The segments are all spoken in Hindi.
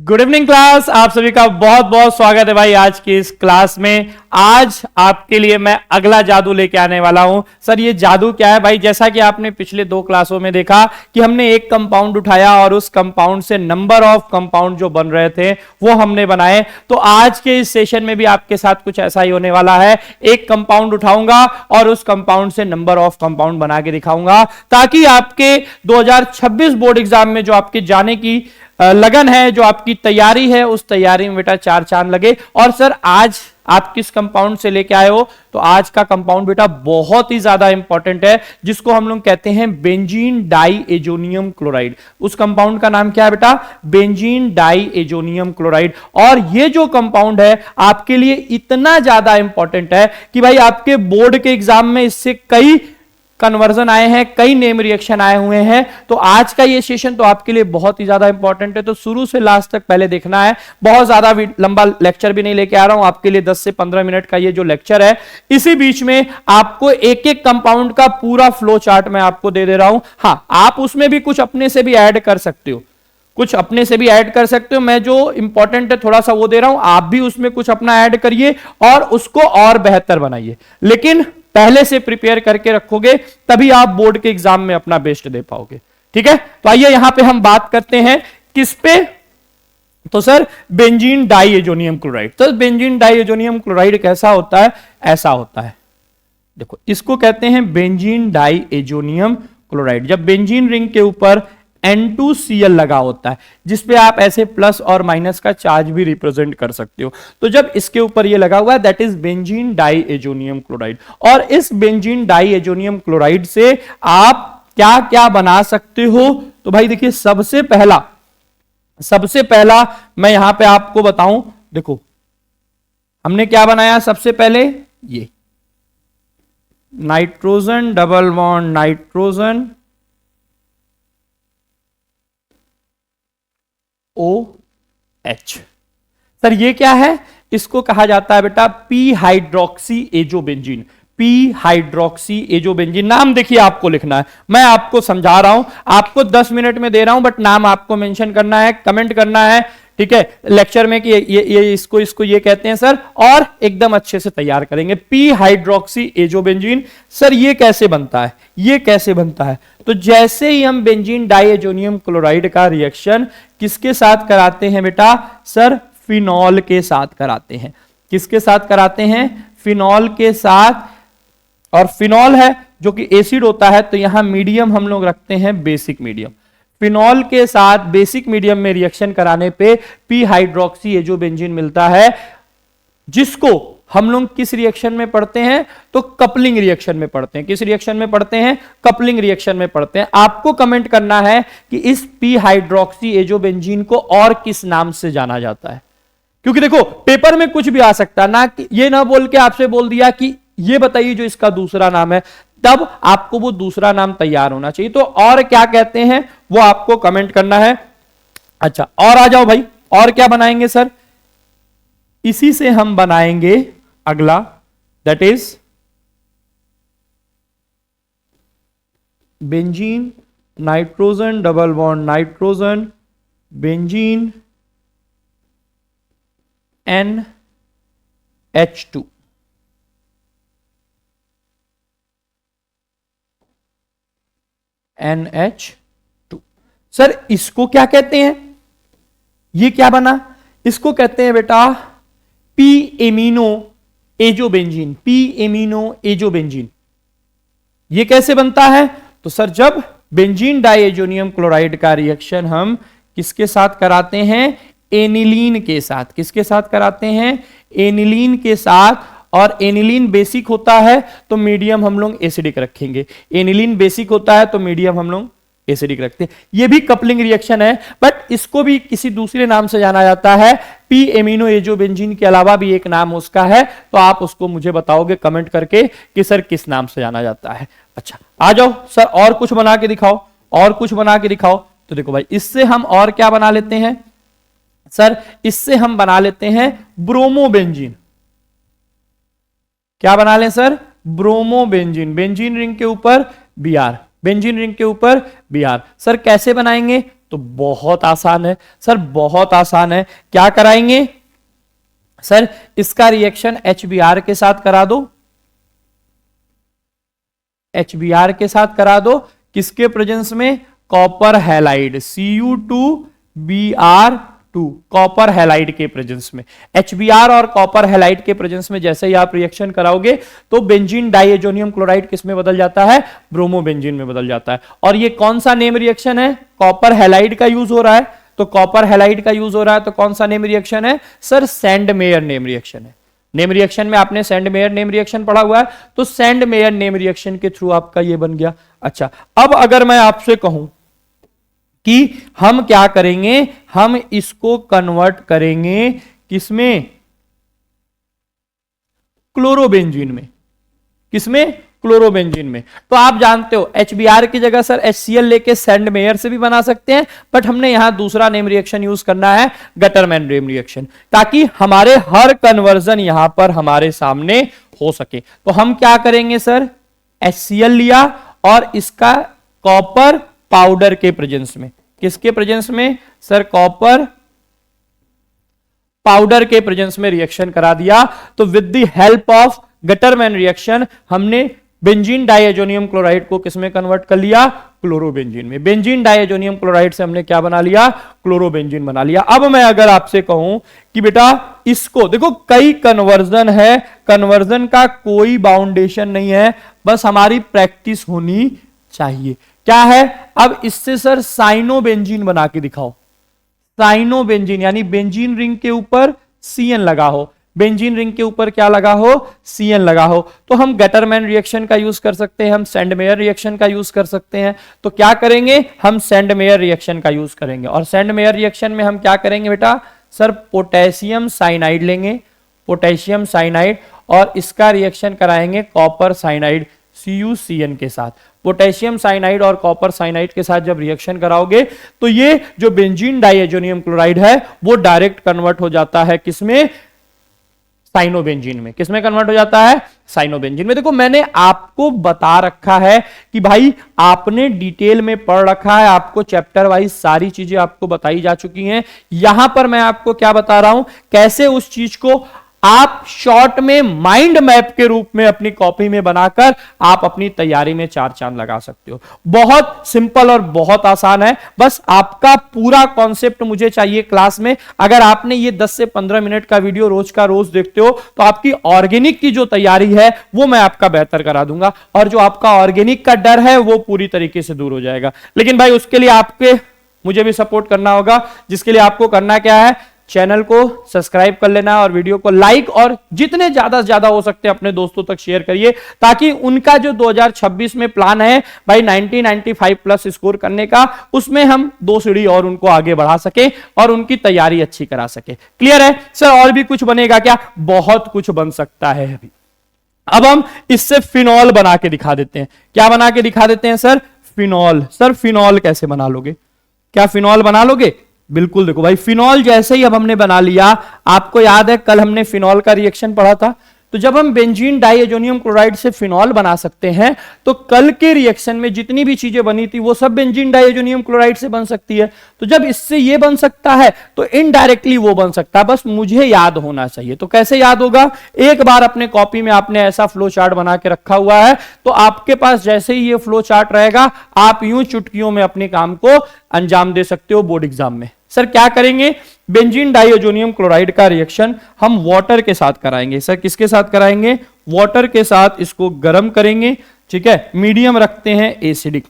Good evening class. आप सभी का बहुत बहुत स्वागत है भाई आज की इस क्लास में। आज आपके लिए मैं अगला जादू लेके आने वाला हूं। सर ये जादू क्या है भाई? जैसा कि आपने पिछले दो क्लासों में देखा कि हमने एक कंपाउंड उठाया और उस कंपाउंड से नंबर ऑफ कंपाउंड जो बन रहे थे वो हमने बनाए। तो आज के इस सेशन में भी आपके साथ कुछ ऐसा ही होने वाला है। एक कंपाउंड उठाऊंगा और उस कंपाउंड से नंबर ऑफ कंपाउंड बना के दिखाऊंगा, ताकि आपके 2026 बोर्ड एग्जाम में जो आपके जाने की लगन है, जो आपकी तैयारी है, उस तैयारी में बेटा चार चांद लगे। और सर आज आप किस कंपाउंड से लेके आए हो? तो आज का कंपाउंड बेटा बहुत ही ज्यादा इंपॉर्टेंट है, जिसको हम लोग कहते हैं बेंजीन डाई एजोनियम क्लोराइड। उस कंपाउंड का नाम क्या है बेटा? Benzene diazonium chloride. और ये जो कंपाउंड है आपके लिए इतना ज्यादा इंपॉर्टेंट है कि भाई आपके बोर्ड के एग्जाम में इससे कई कन्वर्जन आए हैं, कई नेम रिएक्शन आए हुए हैं। तो आज का ये सेशन तो आपके लिए बहुत ही ज्यादा इंपॉर्टेंट है, तो शुरू से लास्ट तक पहले देखना है। बहुत ज्यादा लंबा लेक्चर भी नहीं लेके आ रहा हूं आपके लिए, 10 से 15 मिनट का ये जो लेक्चर है, इसी बीच में आपको एक एक कंपाउंड का पूरा फ्लो चार्ट मैं आपको दे रहा हूं। हाँ, आप उसमें भी कुछ अपने से भी ऐड कर सकते हो, कुछ अपने से भी ऐड कर सकते हो। मैं जो इंपॉर्टेंट है थोड़ा सा वो दे रहा हूं, आप भी उसमें कुछ अपना ऐड करिए और उसको और बेहतर बनाइए। लेकिन पहले से प्रिपेयर करके रखोगे तभी आप बोर्ड के एग्जाम में अपना बेस्ट दे पाओगे। ठीक है, तो आइए यहां पे हम बात करते हैं किस पे? तो sir benzene diazonium chloride. तो बेंजीन डाई एजोनियम क्लोराइड कैसा होता है? ऐसा होता है, देखो इसको कहते हैं बेंजीन डाई एजोनियम क्लोराइड। जब बेंजीन रिंग के ऊपर N2Cl लगा होता है, जिसपे आप ऐसे प्लस और माइनस का चार्ज भी रिप्रेजेंट कर सकते हो, तो जब इसके ऊपर ये लगा हुआ है that is benzene diazonium chloride. और इस बेंजीन डाई एजोनियम क्लोराइड से आप क्या क्या बना सकते हो? तो भाई देखिए, सबसे पहला मैं यहां पे आपको बताऊं। देखो हमने क्या बनाया सबसे पहले? ये nitrogen double bond nitrogen OH। Sir ये क्या है? इसको कहा जाता है बेटा P hydroxy azobenzene. P hydroxy azobenzene नाम देखिए आपको लिखना है, मैं आपको समझा रहा हूं, आपको 10 मिनट में दे रहा हूं, बट नाम आपको मेंशन करना है, कमेंट करना है। ठीक है, लेक्चर में कि ये इसको ये कहते हैं सर, और एकदम अच्छे से तैयार करेंगे। P hydroxy azobenzene. सर ये कैसे बनता है? ये कैसे बनता है? तो जैसे ही हम बेंजीन डाइएजोनियम क्लोराइड का रिएक्शन किसके साथ कराते हैं बेटा? सर फिनॉल के साथ कराते हैं। किसके साथ कराते हैं? फिनॉल के साथ। और फिनॉल है जो कि एसिड होता है, तो यहां मीडियम हम लोग रखते हैं बेसिक मीडियम। फिनॉल के साथ बेसिक मीडियम में रिएक्शन कराने पे पी हाइड्रोक्सी एजोबेंजीन मिलता है, जिसको हम लोग किस रिएक्शन में पढ़ते हैं? तो कपलिंग रिएक्शन में पढ़ते हैं। किस रिएक्शन में पढ़ते हैं? कपलिंग रिएक्शन में पढ़ते हैं। आपको कमेंट करना है कि इस पी हाइड्रोक्सी एजोबेंजीन को और किस नाम से जाना जाता है, क्योंकि देखो पेपर में कुछ भी आ सकता है ना, कि ये ना बोल के आपसे बोल दिया कि ये बताइए जो इसका दूसरा नाम है, तब आपको वो दूसरा नाम तैयार होना चाहिए। तो और क्या कहते हैं वो आपको कमेंट करना है। अच्छा, और आ जाओ भाई, और क्या बनाएंगे सर? इसी से हम बनाएंगे अगला, that is benzene nitrogen double bond nitrogen benzene NH2। NH2। Sir इसको क्या कहते हैं? ये क्या बना? इसको कहते हैं बेटा P amino azobenzene. P amino azobenzene. ये कैसे बनता है? तो सर जब बेंजीन डाइएजोनियम क्लोराइड का रिएक्शन हम किसके साथ कराते हैं? एनिलीन के साथ। किसके साथ कराते हैं? एनिलीन के साथ। और एनिलीन बेसिक होता है तो मीडियम हम लोग एसिडिक रखेंगे। एनिलीन बेसिक होता है तो मीडियम हम लोग एसिडिक रखते हैं। ये भी कपलिंग रिएक्शन है, बट इसको भी किसी दूसरे नाम से जाना जाता है। पी एमिनो एजोबेंजीन के अलावा भी एक नाम उसका है, तो आप उसको मुझे बताओगे कमेंट करके कि सर किस नाम से जाना जाता है। अच्छा आ जाओ सर, और कुछ बना के दिखाओ, और कुछ बना के दिखाओ। तो देखो भाई, इससे हम और क्या बना लेते हैं? सर इससे हम बना लेते हैं ब्रोमोबेंजीन। क्या बना लें सर? ब्रोमोबेंजीन। बेंजीन रिंग के ऊपर Br, बेंजीन रिंग के ऊपर Br। सर कैसे बनाएंगे? तो बहुत आसान है सर, बहुत आसान है। क्या कराएंगे सर, इसका रिएक्शन HBr के साथ करा दो, HBr के साथ करा दो, किसके प्रेजेंस में, copper halide Cu2Br2, copper halide के प्रेजेंस में। HBr और कॉपर हैलाइड के प्रेजेंस में जैसे ही आप रिएक्शन कराओगे तो बेंजीन डाइएजोनियम क्लोराइड किस में बदल जाता है, ब्रोमोबेंजीन में बदल जाता है। और ये कौन सा नेम रिएक्शन है, कॉपर हैलाइड का यूज हो रहा है, तो कॉपर हैलाइड का यूज हो रहा है तो कौन सा नेम रिएक्शन है sir, sand mayor name reaction है। नेम रिएक्शन में आपने सैंड मेयर नेम रिएक्शन पढ़ा हुआ है, तो सैंड मेयर नेम रिएक्शन के थ्रू आपका ये बन गया। अच्छा, अब अगर मैं आपसे कहूं कि हम क्या करेंगे, हम इसको कन्वर्ट करेंगे किसमें, क्लोरोबेंजीन में। किसमें, क्लोरोबेंजीन में। तो आप जानते हो HBr की जगह सर HCl लेके सैंड मेयर से भी बना सकते हैं, बट हमने यहां दूसरा नेम रिएक्शन यूज करना है, गटरमैन नेम रिएक्शन, ताकि हमारे हर कन्वर्जन यहां पर हमारे सामने हो सके। तो हम क्या करेंगे सर, HCl लिया और इसका कॉपर पाउडर के प्रेजेंस में, किसके प्रेजेंस में सर, कॉपर पाउडर के प्रेजेंस में रिएक्शन करा दिया। तो with the help of Gattermann reaction हमने बेंजीन डाइएजोनियम क्लोराइड को किसमें कन्वर्ट कर लिया, क्लोरोबेंजीन में। बेंजीन डाइएजोनियम क्लोराइड से हमने क्या बना लिया, क्लोरोबेंजीन बना लिया। अब मैं अगर आपसे कहूं कि बेटा इसको देखो, कई कन्वर्जन है, कन्वर्जन का कोई बाउंडेशन नहीं है, बस हमारी प्रैक्टिस होनी चाहिए। क्या है, अब इससे सर साइनोबेंजीन बना के दिखाओ। साइनोबेंजीन यानी बेंजीन रिंग के ऊपर CN लगा हो, बेंजीन रिंग के ऊपर क्या लगा हो, CN लगा हो। तो हम गटरमैन रिएक्शन का यूज कर सकते हैं, हम सैंड मेयर रिएक्शन का यूज कर सकते हैं। तो क्या करेंगे, हम सैंड मेयर रिएक्शन का यूज करेंगे। और सैंड मेयर रिएक्शन में हम क्या करेंगे बेटा सर, पोटेशियम साइनाइड लेंगे, पोटेशियम साइनाइड, और इसका रिएक्शन कराएंगे कॉपर साइनाइड CuCN के साथ। पोटेशियम साइनाइड और कॉपर साइनाइड के साथ जब रिएक्शन कराओगे तो ये जो बेंजीन डाइएजोनियम क्लोराइड है वो डायरेक्ट कन्वर्ट हो जाता है किसमें, साइनोबेंजीन में। किसमें कन्वर्ट हो जाता है, साइनोबेंजीन में। देखो मैंने आपको बता रखा है कि भाई आपने डिटेल में पढ़ रखा है, आपको चैप्टर वाइज सारी चीजें आपको बताई जा चुकी हैं। यहां पर मैं आपको क्या बता रहा हूं, कैसे उस चीज को आप शॉर्ट में माइंड मैप के रूप में अपनी कॉपी में बनाकर आप अपनी तैयारी में चार चांद लगा सकते हो। बहुत सिंपल और बहुत आसान है, बस आपका पूरा कॉन्सेप्ट मुझे चाहिए क्लास में। अगर आपने ये 10 से 15 मिनट का वीडियो रोज का रोज देखते हो तो आपकी ऑर्गेनिक की जो तैयारी है वो मैं आपका बेहतर करा दूंगा, और जो आपका ऑर्गेनिक का डर है वो पूरी तरीके से दूर हो जाएगा। लेकिन भाई उसके लिए आपके मुझे भी सपोर्ट करना होगा, जिसके लिए आपको करना क्या है, चैनल को सब्सक्राइब कर लेना और वीडियो को लाइक और जितने ज्यादा से ज्यादा हो सकते हैं अपने दोस्तों तक शेयर करिए, ताकि उनका जो 2026 में प्लान है भाई 95 प्लस स्कोर करने का, उसमें हम 2 सीढ़ी और उनको आगे बढ़ा सके और उनकी तैयारी अच्छी करा सके। क्लियर है सर? और भी कुछ बनेगा क्या? बहुत कुछ बन सकता है अभी। अब हम इससे फिनॉल बना के दिखा देते हैं। क्या बना के दिखा देते हैं सर? फिनॉल। सर फिनॉल कैसे बना लोगे? क्या फिनॉल बना लोगे? बिल्कुल। देखो भाई, फिनॉल जैसे ही अब हमने बना लिया, आपको याद है कल हमने फिनॉल का रिएक्शन पढ़ा था, तो जब हम बेंजीन डाइएजोनियम क्लोराइड से फिनॉल बना सकते हैं तो कल के रिएक्शन में जितनी भी चीजें बनी थी वो सब बेंजीन डाइएजोनियम क्लोराइड से बन सकती है। तो जब इससे ये बन सकता है तो इनडायरेक्टली वो बन सकता है, बस मुझे याद होना चाहिए। तो कैसे याद होगा? एक बार अपने कॉपी में आपने ऐसा फ्लो चार्ट बना के रखा हुआ है, तो आपके पास जैसे ही ये फ्लो चार्ट रहेगा, आप यूं चुटकियों में अपने काम को अंजाम दे सकते हो बोर्ड एग्जाम में। सर क्या करेंगे? बेंजीन डाइएजोनियम क्लोराइड का रिएक्शन हम वाटर के साथ कराएंगे। सर किसके साथ कराएंगे? वाटर के साथ इसको गर्म करेंगे। ठीक है, मीडियम रखते हैं एसिडिक।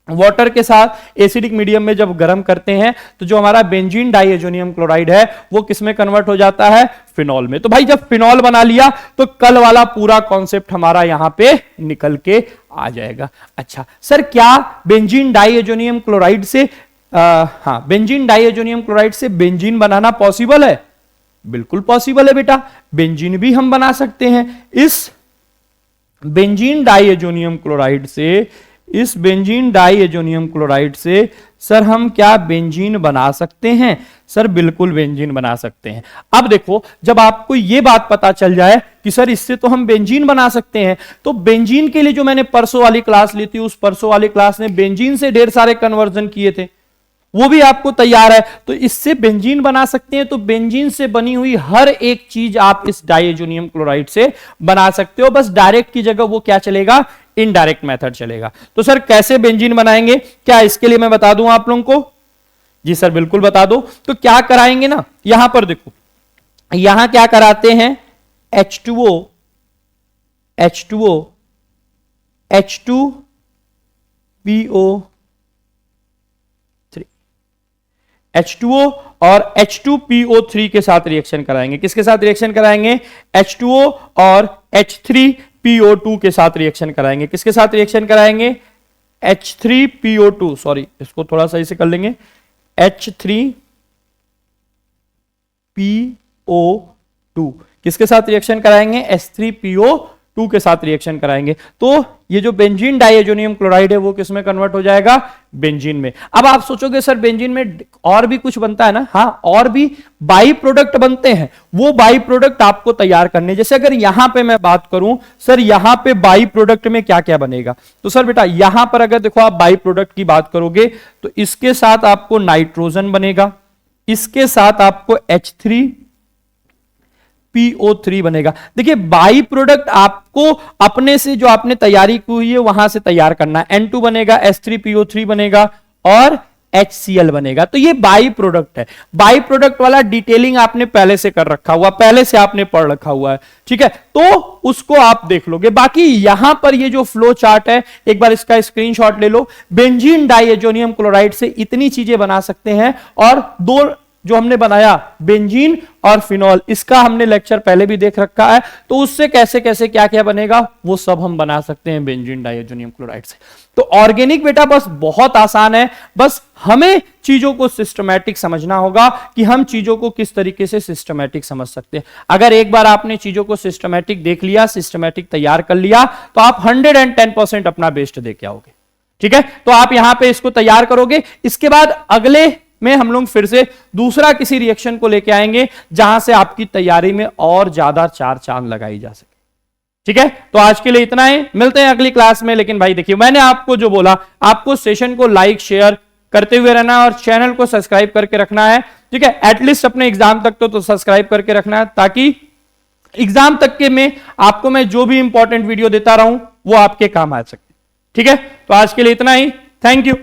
वाटर के साथ एसिडिक मीडियम में जब गर्म करते हैं तो जो हमारा बेंजीन डाइएजोनियम क्लोराइड है वो किसमें कन्वर्ट हो जाता है? फिनॉल में। तो भाई जब फिनॉल बना लिया तो कल वाला पूरा कॉन्सेप्ट हमारा यहां पे निकल के आ जाएगा। अच्छा सर, क्या बेंजीन डाइएजोनियम क्लोराइड से बेंजीन डाइएजोनियम क्लोराइड से बेंजीन बनाना पॉसिबल है? बिल्कुल पॉसिबल है बेटा, बेंजीन भी हम बना सकते हैं। इस बेंजीन डाइएजोनियम क्लोराइड से, इस बेंजीन डाइएजोनियम क्लोराइड से सर हम क्या बेंजीन बना सकते हैं? सर बिल्कुल बेंजीन बना सकते हैं। अब देखो, जब आपको यह बात पता चल जाए कि सर इससे तो हम बेंजीन बना सकते हैं, तो बेंजीन के लिए जो मैंने परसों वाली क्लास ली थी, उस परसों वाली क्लास में बेंजीन से ढेर सारे कन्वर्जन किए थे, वो भी आपको तैयार है। तो इससे बेंजीन बना सकते हैं। तो बेंजीन से बनी हुई हर एक चीज आप इस डाइएजोनियम क्लोराइड से बना सकते हो। बस डायरेक्ट की जगह वो क्या चलेगा, इनडायरेक्ट मेथड चलेगा। तो सर कैसे बेंजीन बनाएंगे, क्या इसके लिए मैं बता दूं आप लोगों को? जी सर बिल्कुल बता दो। तो क्या कराएंगे ना, यहां पर देखो, यहां क्या कराते हैं, H2O H2PO3 H2O और H2PO3 के साथ रिएक्शन कराएंगे। किसके साथ रिएक्शन कराएंगे? H2O और H3PO2 के साथ रिएक्शन कराएंगे। किसके साथ रिएक्शन कराएंगे? H3PO2, सॉरी इसको थोड़ा सही से कर लेंगे, H3PO2 किसके साथ रिएक्शन कराएंगे? H3PO2 के साथ रिएक्शन कराएंगे। तो ये जो बेंजीन डाइएजोनियम क्लोराइड है वो किस में कन्वर्ट हो जाएगा? बेंजीन में। अब आप सोचोगे सर बेंजीन में और भी कुछ बनता है ना? हाँ, और भी बाई प्रोडक्ट बनते हैं। वो बाई प्रोडक्ट आपको तैयार करने, जैसे अगर यहां पे मैं बात करूं, सर यहां पे बाई प्रोडक्ट में क्या क्या बनेगा, तो सर बेटा यहां पर अगर देखो आप बाई प्रोडक्ट की बात करोगे तो इसके साथ आपको नाइट्रोजन बनेगा, इसके साथ आपको H3PO3 बनेगा। देखिए बाई प्रोडक्ट आपको अपने से जो आपने तैयारी की हुई है वहां से तैयार करना है। N2 बनेगा, H3PO3 बनेगा और HCl बनेगा। तो ये बाई प्रोडक्ट है। बाई प्रोडक्ट वाला डिटेलिंग आपने पहले से कर रखा हुआ, पहले से आपने पढ़ रखा हुआ है, ठीक है, तो उसको आप देख लोगे। बाकी यहां पर ये जो फ्लो चार्ट है, एक बार इसका स्क्रीनशॉट ले लो। बेंजीन डाइएजोनियम क्लोराइड से इतनी चीजें बना सकते हैं। और दो जो हमने बनाया बेंजीन और फिनॉल, इसका हमने लेक्चर पहले भी देख रखा है। तो उससे कैसे कैसे क्या क्या बनेगा वो सब हम बना सकते हैं बेंजीन डाइएजोनियम क्लोराइड से। तो ऑर्गेनिक बेटा बस बहुत आसान है, बस हमें चीजों को सिस्टमैटिक समझना होगा कि हम चीजों को किस तरीके से सिस्टमैटिक समझ सकते हैं। अगर एक बार आपने चीजों को सिस्टमैटिक देख लिया, सिस्टमैटिक तैयार कर लिया, तो आप 110% अपना बेस्ट दे के आओगे। ठीक है, तो आप यहां पे इसको तैयार करोगे। इसके बाद अगले में हम लोग फिर से दूसरा किसी रिएक्शन को लेके आएंगे जहां से आपकी तैयारी में और ज्यादा चार चांद लगाई जा सके। ठीक है, तो आज के लिए इतना ही, मिलते हैं अगली क्लास में। लेकिन भाई देखिए, मैंने आपको जो बोला, आपको सेशन को लाइक शेयर करते हुए रहना और चैनल को सब्सक्राइब करके रखना है। ठीक है, एटलीस्ट अपने एग्जाम तक तो सब्सक्राइब करके रखना है, ताकि एग्जाम तक के में आपको मैं जो भी इंपॉर्टेंट वीडियो देता रहूं वो आपके काम आ सके। ठीक है, तो आज के लिए इतना ही, थैंक यू।